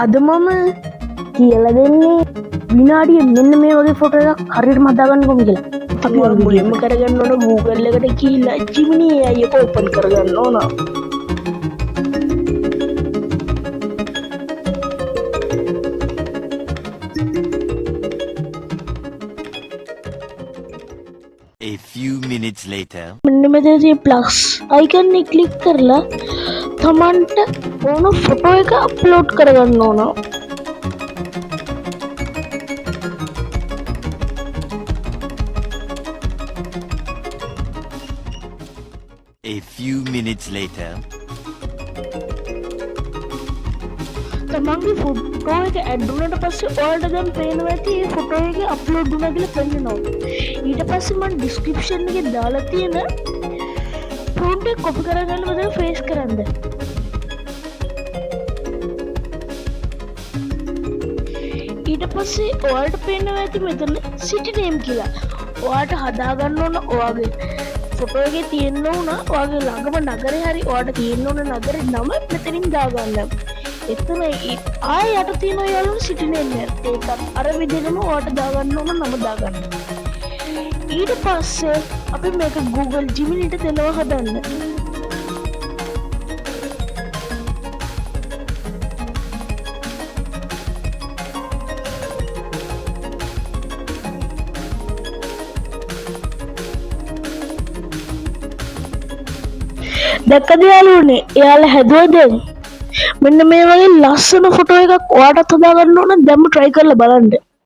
අද මම කියලා දෙන්නේ විනාඩිය මෙන්න මේ වගේ ෆොටෝ එකක් හරියටම හදාගන්න කොහොමද කියලා. අපි මුලින්ම කරගන්න ඕන Google එකට ගිහිල්ලා Gemini AI එක ඕපන් කරගන්න ඕන. A few minutes later. මෙන්න මෙතනදී ප්ලස් අයිකන් එක ක්ලික් කරලා තමන්ට ඕන ෆොටෝ එක අප්ලෝඩ් කරගන්න ඕන. A few minutes later. තමන්ගේ ෆොටෝ එක ඇඩ් වුණාට පස්සේ ඔයාලට දැන් පේනවා ඇති මේ ෆොටෝ එක අප්ලෝඩ් වුණා කියලා පෙන්නනවා. ඊට පස්සේ මම ඩිස්ක්‍රිප්ෂන් එකේ දාලා තියෙන ෆොන්ට් එක කොපි කරගන්න බදලා ෆේස් කරන්න. ඊට පස්සේ ඔයාලට පේනවා ඇති මෙතන සිටි නේම් කියලා. ඔයාලට හදාගන්න ඕන ඔයාගේ ෆොටෝ එකේ තියෙන්න ඕන ඔයාගේ ළඟම නගරේ හරි ඔයාලට තියෙන්න ඕන නගරේ නම මෙතනින් දාගන්න. එතන ආය යට තියෙන ඔයාලගේ සිටි නේම් එක. ඒකත් අර විදිහටම ඔයාලට දාගන්න ඕන නම දාගන්න. ඊට පස්සේ අපි මේක Google Gemini ට දෙනවා හදන්න. දැක්කද යාළුවනේ? එයාලා හැදුවා දැන්. මෙන්න මේ වගේ ලස්සන ෆොටෝ එකක් ඔයාටත් හදාගන්න ඕන. දැන්ම try කරලා බලන්න.